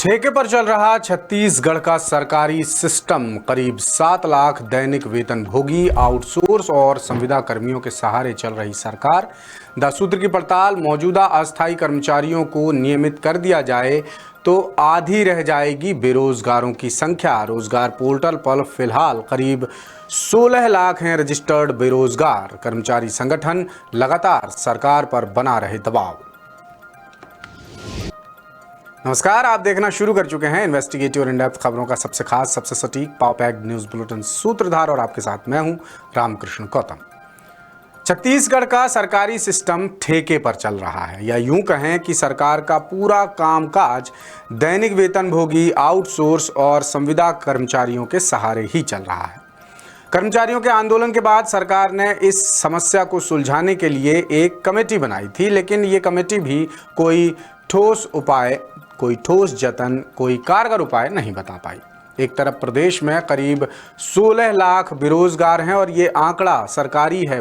ठेके पर चल रहा छत्तीसगढ़ का सरकारी सिस्टम करीब 7 लाख दैनिक वेतनभोगी आउटसोर्स और संविदा कर्मियों के सहारे चल रही सरकार। 10 सूत्र की पड़ताल, मौजूदा अस्थायी कर्मचारियों को नियमित कर दिया जाए तो आधी रह जाएगी बेरोजगारों की संख्या। रोजगार पोर्टल पर फिलहाल करीब 16 लाख हैं रजिस्टर्ड बेरोजगार। कर्मचारी संगठन लगातार सरकार पर बना रहे दबाव। नमस्कार, आप देखना शुरू कर चुके हैं इन्वेस्टिगेटिव और इन-डेप्थ खबरों का सबसे खास, सबसे सटीक पावर पैक्ड न्यूज बुलेटिन सूत्रधार, और आपके साथ मैं हूं रामकृष्ण गौतम। छत्तीसगढ़ का सरकारी सिस्टम ठेके पर चल रहा है, या यूं कहें कि सरकार का पूरा कामकाज दैनिक वेतनभोगी आउटसोर्स और संविदा कर्मचारियों के सहारे ही चल रहा है। कर्मचारियों के आंदोलन के बाद सरकार ने इस समस्या को सुलझाने के लिए एक कमेटी बनाई थी, लेकिन ये कमेटी भी कोई ठोस जतन, कोई कारगर उपाय नहीं बता पाई। एक तरफ प्रदेश में करीब 16 लाख बेरोजगार हैं और ये आंकड़ा सरकारी है,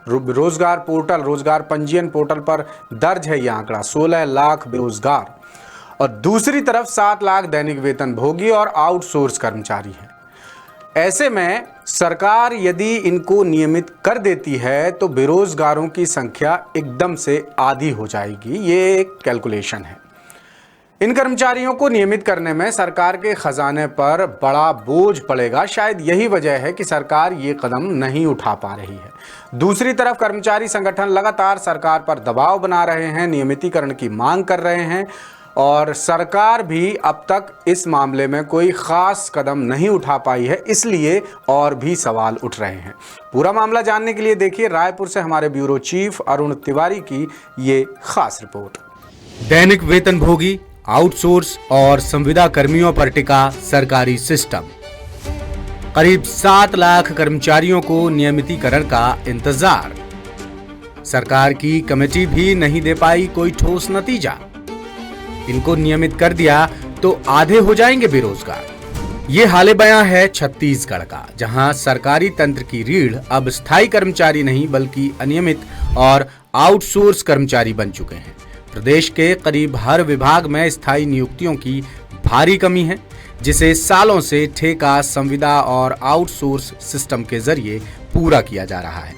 रोजगार पोर्टल, रोजगार पंजीयन पोर्टल पर दर्ज है ये आंकड़ा 16 लाख बेरोजगार, और दूसरी तरफ 7 लाख दैनिक वेतनभोगी और आउटसोर्स कर्मचारी हैं। ऐसे में सरकार यदि इनको नियमित कर देती है तो बेरोजगारों की संख्या एकदम से आधी हो जाएगी। ये एक कैलकुलेशन है। इन कर्मचारियों को नियमित करने में सरकार के खजाने पर बड़ा बोझ पड़ेगा। शायद यही वजह है कि सरकार ये कदम नहीं उठा पा रही है। दूसरी तरफ कर्मचारी संगठन लगातार सरकार पर दबाव बना रहे हैं, नियमितीकरण की मांग कर रहे हैं, और सरकार भी अब तक इस मामले में कोई खास कदम नहीं उठा पाई है, इसलिए और भी सवाल उठ रहे हैं। पूरा मामला जानने के लिए देखिए रायपुर से हमारे ब्यूरो चीफ अरुण तिवारी की ये खास रिपोर्ट। दैनिक वेतनभोगी, आउटसोर्स और संविदा कर्मियों पर टिका सरकारी सिस्टम। करीब 7 लाख कर्मचारियों को नियमितीकरण का इंतजार। सरकार की कमेटी भी नहीं दे पाई कोई ठोस नतीजा। इनको नियमित कर दिया तो आधे हो जाएंगे बेरोजगार। ये हाले बयां है छत्तीसगढ़ का, जहां सरकारी तंत्र की रीढ़ अब स्थायी कर्मचारी नहीं बल्कि अनियमित और आउटसोर्स कर्मचारी बन चुके हैं। प्रदेश के करीब हर विभाग में स्थायी नियुक्तियों की भारी कमी है, जिसे सालों से ठेका, संविदा और आउटसोर्स सिस्टम के जरिए पूरा किया जा रहा है।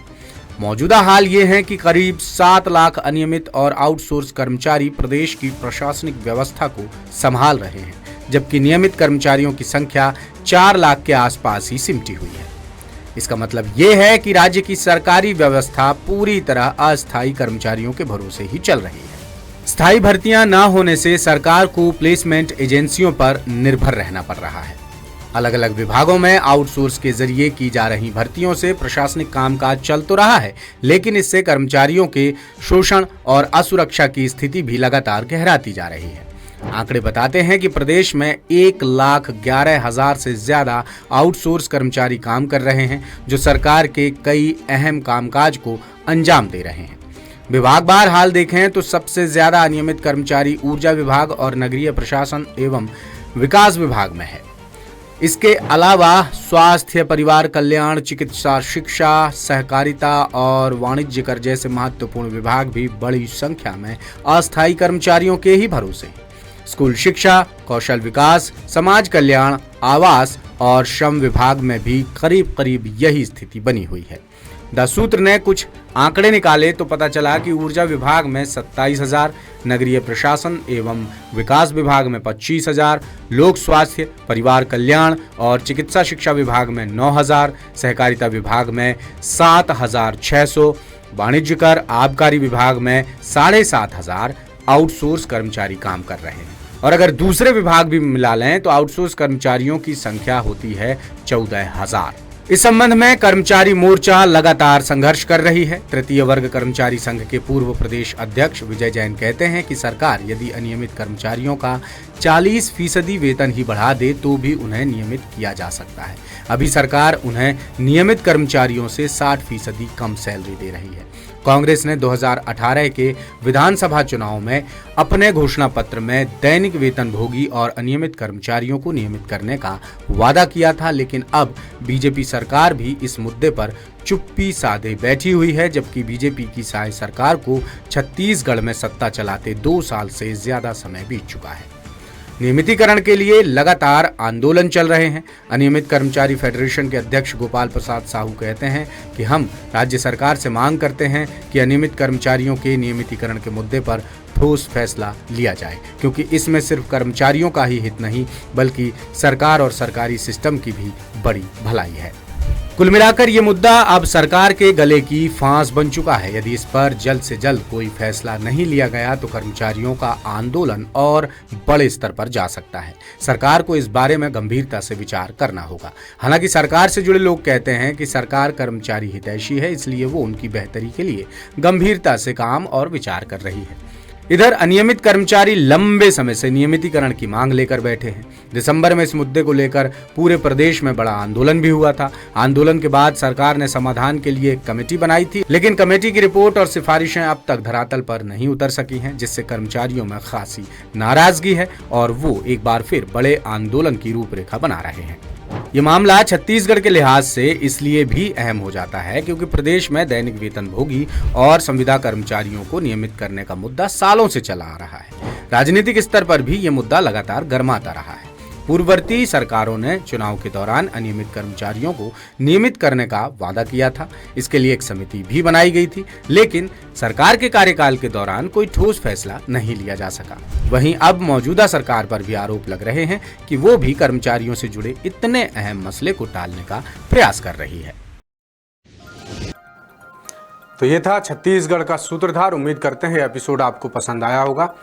मौजूदा हाल ये है कि करीब 7 लाख अनियमित और आउटसोर्स कर्मचारी प्रदेश की प्रशासनिक व्यवस्था को संभाल रहे हैं, जबकि नियमित कर्मचारियों की संख्या 4 लाख के आसपास ही सिमटी हुई है। इसका मतलब ये है कि राज्य की सरकारी व्यवस्था पूरी तरह अस्थायी कर्मचारियों के भरोसे ही चल रही है। स्थायी भर्तियां न होने से सरकार को प्लेसमेंट एजेंसियों पर निर्भर रहना पड़ रहा है। अलग अलग विभागों में आउटसोर्स के जरिए की जा रही भर्तियों से प्रशासनिक कामकाज चल तो रहा है, लेकिन इससे कर्मचारियों के शोषण और असुरक्षा की स्थिति भी लगातार गहराती जा रही है। आंकड़े बताते हैं कि प्रदेश में 1,11,000 से ज्यादा आउटसोर्स कर्मचारी काम कर रहे हैं, जो सरकार के कई अहम कामकाज को अंजाम दे रहे हैं। विभागवार हाल देखें तो सबसे ज्यादा अनियमित कर्मचारी ऊर्जा विभाग और नगरीय प्रशासन एवं विकास विभाग में है। इसके अलावा स्वास्थ्य, परिवार कल्याण, चिकित्सा, शिक्षा, सहकारिता और वाणिज्य कर जैसे महत्वपूर्ण विभाग भी बड़ी संख्या में अस्थायी कर्मचारियों के ही भरोसे। स्कूल शिक्षा, कौशल विकास, समाज कल्याण, आवास और श्रम विभाग में भी करीब करीब यही स्थिति बनी हुई है। 10 सूत्र ने कुछ आंकड़े निकाले तो पता चला कि ऊर्जा विभाग में 27,000, नगरीय प्रशासन एवं विकास विभाग में 25,000, लोक स्वास्थ्य, परिवार कल्याण और चिकित्सा शिक्षा विभाग में 9,000, सहकारिता विभाग में 7,600, वाणिज्य कर आबकारी विभाग में 7,500 आउटसोर्स कर्मचारी काम कर रहे हैं। और अगर दूसरे विभाग भी मिला लें तो आउटसोर्स कर्मचारियों की संख्या होती है 14,000। इस संबंध में कर्मचारी मोर्चा लगातार संघर्ष कर रही है। तृतीय वर्ग कर्मचारी संघ के पूर्व प्रदेश अध्यक्ष विजय जैन कहते हैं कि सरकार यदि अनियमित कर्मचारियों का 40% वेतन ही बढ़ा दे तो भी उन्हें नियमित किया जा सकता है। अभी सरकार उन्हें नियमित कर्मचारियों से 60% कम सैलरी दे रही है। कांग्रेस ने 2018 के विधानसभा चुनाव में अपने घोषणा पत्र में दैनिक वेतनभोगी और अनियमित कर्मचारियों को नियमित करने का वादा किया था, लेकिन अब बीजेपी सरकार भी इस मुद्दे पर चुप्पी साधे बैठी हुई है, जबकि बीजेपी की साय सरकार को छत्तीसगढ़ में सत्ता चलाते 2 साल से ज्यादा समय बीत चुका है। नियमितीकरण के लिए लगातार आंदोलन चल रहे हैं। अनियमित कर्मचारी फेडरेशन के अध्यक्ष गोपाल प्रसाद साहू कहते हैं कि हम राज्य सरकार से मांग करते हैं कि अनियमित कर्मचारियों के नियमितीकरण के मुद्दे पर ठोस फैसला लिया जाए, क्योंकि इसमें सिर्फ कर्मचारियों का ही हित नहीं बल्कि सरकार और सरकारी सिस्टम की भी बड़ी भलाई है। कुल मिलाकर ये मुद्दा अब सरकार के गले की फांस बन चुका है। यदि इस पर जल्द से जल्द कोई फैसला नहीं लिया गया तो कर्मचारियों का आंदोलन और बड़े स्तर पर जा सकता है। सरकार को इस बारे में गंभीरता से विचार करना होगा। हालांकि सरकार से जुड़े लोग कहते हैं कि सरकार कर्मचारी हितैषी है, इसलिए वो उनकी बेहतरी के लिए गंभीरता से काम और विचार कर रही है। इधर अनियमित कर्मचारी लंबे समय से नियमितीकरण की मांग लेकर बैठे हैं। दिसंबर में इस मुद्दे को लेकर पूरे प्रदेश में बड़ा आंदोलन भी हुआ था। आंदोलन के बाद सरकार ने समाधान के लिए एक कमेटी बनाई थी, लेकिन कमेटी की रिपोर्ट और सिफारिशें अब तक धरातल पर नहीं उतर सकी हैं, जिससे कर्मचारियों में खासी नाराजगी है और वो एक बार फिर बड़े आंदोलन की रूपरेखा बना रहे हैं। ये मामला छत्तीसगढ़ के लिहाज से इसलिए भी अहम हो जाता है क्योंकि प्रदेश में दैनिक वेतनभोगी और संविदा कर्मचारियों को नियमित करने का मुद्दा सालों से चला आ रहा है। राजनीतिक स्तर पर भी ये मुद्दा लगातार गर्माता रहा है। पूर्ववर्ती सरकारों ने चुनाव के दौरान अनियमित कर्मचारियों को नियमित करने का वादा किया था। इसके लिए एक समिति भी बनाई गई थी, लेकिन सरकार के कार्यकाल के दौरान कोई ठोस फैसला नहीं लिया जा सका। वहीं अब मौजूदा सरकार पर भी आरोप लग रहे हैं कि वो भी कर्मचारियों से जुड़े इतने अहम मसले को टालने का प्रयास कर रही है। तो ये था छत्तीसगढ़ का सूत्रधार। उम्मीद करते हैं एपिसोड आपको पसंद आया होगा।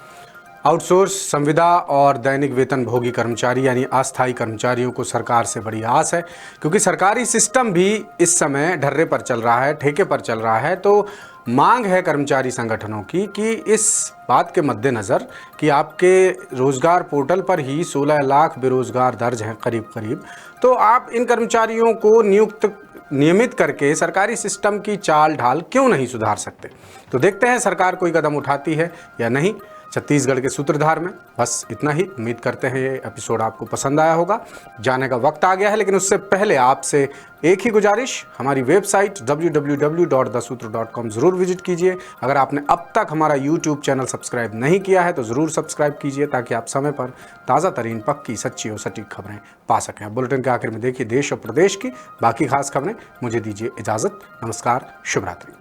आउटसोर्स, संविदा और दैनिक वेतन भोगी कर्मचारी यानी अस्थायी कर्मचारियों को सरकार से बड़ी आस है, क्योंकि सरकारी सिस्टम भी इस समय ढर्रे पर चल रहा है, ठेके पर चल रहा है। तो मांग है कर्मचारी संगठनों की कि इस बात के मद्देनज़र कि आपके रोजगार पोर्टल पर ही 16 लाख बेरोजगार दर्ज हैं करीब, तो आप इन कर्मचारियों को नियमित करके सरकारी सिस्टम की चाल ढाल क्यों नहीं सुधार सकते। तो देखते हैं सरकार कोई कदम उठाती है या नहीं छत्तीसगढ़ के सूत्रधार में। बस इतना ही। उम्मीद करते हैं ये एपिसोड आपको पसंद आया होगा। जाने का वक्त आ गया है, लेकिन उससे पहले आपसे एक ही गुजारिश, हमारी वेबसाइट www.thesutra.com ज़रूर विजिट कीजिए। अगर आपने अब तक हमारा YouTube चैनल सब्सक्राइब नहीं किया है तो ज़रूर सब्सक्राइब कीजिए, ताकि आप समय पर ताज़ा तरीन, पक्की, सच्ची और सटीक खबरें पा सकें। बुलेटिन के आखिर में देखिए देश और प्रदेश की बाकी खास खबरें। मुझे दीजिए इजाज़त। नमस्कार, शुभ रात्रि।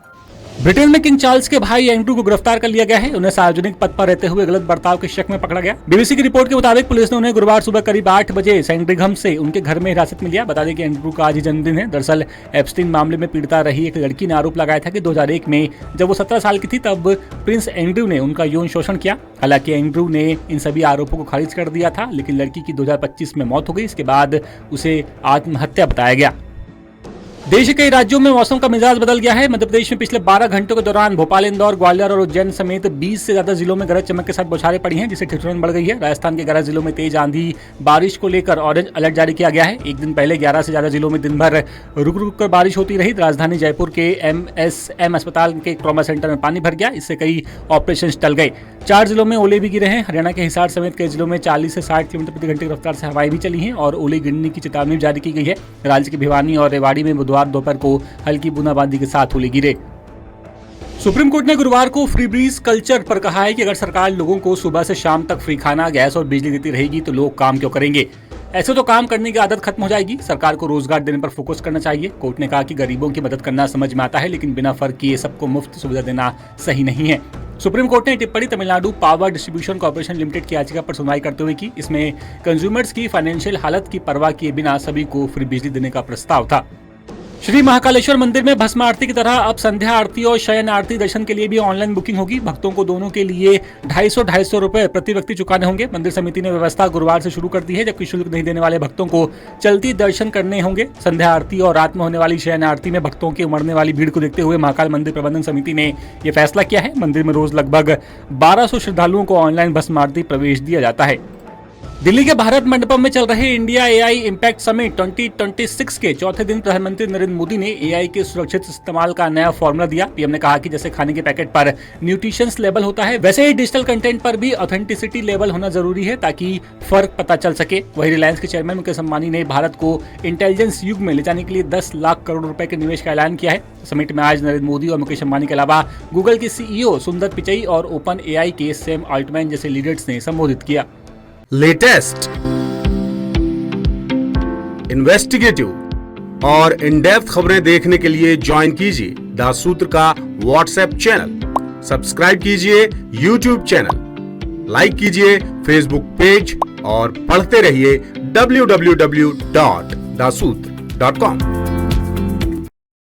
ब्रिटेन में किंग चार्ल्स के भाई एंड्रू को गिरफ्तार कर लिया गया है। उन्हें सार्वजनिक पद पर रहते हुए गलत बर्ताव के शक में पकड़ा गया। बीबीसी की रिपोर्ट के मुताबिक पुलिस ने उन्हें गुरुवार सुबह करीब 8 बजे सैंडरिघम से उनके घर में हिरासत में लिया। बता दें कि एंड्रू का आज ही जन्मदिन है। दरअसल एप्स्टीन मामले में पीड़िता रही एक लड़की ने आरोप लगाया था कि 2001 में जब वो 17 साल की थी तब प्रिंस एंड्रू ने उनका यौन शोषण किया। हालांकि एंड्रू ने इन सभी आरोपों को खारिज कर दिया था, लेकिन लड़की की 2025 में मौत हो गई। इसके बाद उसे आत्महत्या बताया गया। देश के कई राज्यों में मौसम का मिजाज बदल गया है। मध्य प्रदेश में पिछले 12 घंटों के दौरान भोपाल, इंदौर, ग्वालियर और उज्जैन समेत 20 से ज्यादा जिलों में गरज चमक के साथ बौछारें पड़ी हैं, जिससे ठिठुरन बढ़ गई है। राजस्थान के 11 जिलों में तेज आंधी बारिश को लेकर ऑरेंज अलर्ट जारी किया गया है। एक दिन पहले 11 से ज्यादा जिलों में दिन भर रुक रुक कर बारिश होती रही। राजधानी जयपुर के MSM अस्पताल के ट्रॉमा सेंटर में पानी भर गया, इससे कई ऑपरेशन टल गए। 4 जिलों में ओले भी गिरे हैं। हरियाणा के हिसार समेत कई जिलों में 40 से 60 किलोमीटर प्रति घंटे की रफ्तार से हवाएं भी चली हैं और ओले गिरने की चेतावनी जारी की गई है। राज्य के भिवानी और रेवाड़ी में बुधवार दोपहर को हल्की बूंदाबांदी के साथ ओले गिरे। सुप्रीम कोर्ट ने गुरुवार को फ्री ब्रीज कल्चर पर कहा है कि अगर सरकार लोगों को सुबह से शाम तक फ्री खाना, गैस और बिजली देती रहेगी तो लोग काम क्यों करेंगे। ऐसे तो काम करने की आदत खत्म हो जाएगी। सरकार को रोजगार देने पर फोकस करना चाहिए। कोर्ट ने कहा कि गरीबों की मदद करना समझ में आता है, लेकिन बिना फर्क किए सबको मुफ्त सुविधा देना सही नहीं है। सुप्रीम कोर्ट ने टिप्पणी Tamil Nadu power distribution corporation limited की याचिका पर सुनवाई करते हुए की। इसमें कंज्यूमर्स की फाइनेंशियल हालत की परवाह किए बिना सभी को फ्री बिजली देने का प्रस्ताव था। श्री महाकालेश्वर मंदिर में भस्म आरती की तरह अब संध्या आरती और शयन आरती दर्शन के लिए भी ऑनलाइन बुकिंग होगी। भक्तों को दोनों के लिए 250 रुपए प्रति व्यक्ति चुकाने होंगे। मंदिर समिति ने व्यवस्था गुरुवार से शुरू कर दी है, जबकि शुल्क नहीं देने वाले भक्तों को चलती दर्शन करने होंगे। संध्या आरती और रात में होने वाली शयन आरती में भक्तों की उमड़ने वाली भीड़ को देखते हुए महाकाल मंदिर प्रबंधन समिति ने यह फैसला किया है। मंदिर में रोज लगभग 1200 श्रद्धालुओं को ऑनलाइन भस्म आरती प्रवेश दिया जाता है। दिल्ली के भारत मंडपम में चल रहे इंडिया AI इम्पैक्ट समिट 2026 के चौथे दिन प्रधानमंत्री नरेंद्र मोदी ने AI के सुरक्षित इस्तेमाल का नया फॉर्मूला दिया। पीएम ने कहा कि जैसे खाने के पैकेट पर न्यूट्रिशंस लेबल होता है, वैसे ही डिजिटल कंटेंट पर भी ऑथेंटिसिटी लेबल होना जरूरी है ताकि फर्क पता चल सके। वही रिलायंस के चेयरमैन मुकेश अंबानी ने भारत को इंटेलिजेंस युग में ले जाने के लिए 10 लाख करोड़ रुपए के निवेश का ऐलान किया है। समिट में आज नरेंद्र मोदी और मुकेश अंबानी के अलावा गूगल के CEO सुंदर पिचई और ओपन AI के सैम अल्टमैन जैसे लीडर्स ने संबोधित किया। लेटेस्ट, इन्वेस्टिगेटिव और इन डेप्थ खबरें देखने के लिए ज्वाइन कीजिए द सूत्र का व्हाट्सएप चैनल, सब्सक्राइब कीजिए यूट्यूब चैनल, लाइक कीजिए फेसबुक पेज और पढ़ते रहिए www.daसूत्र.com।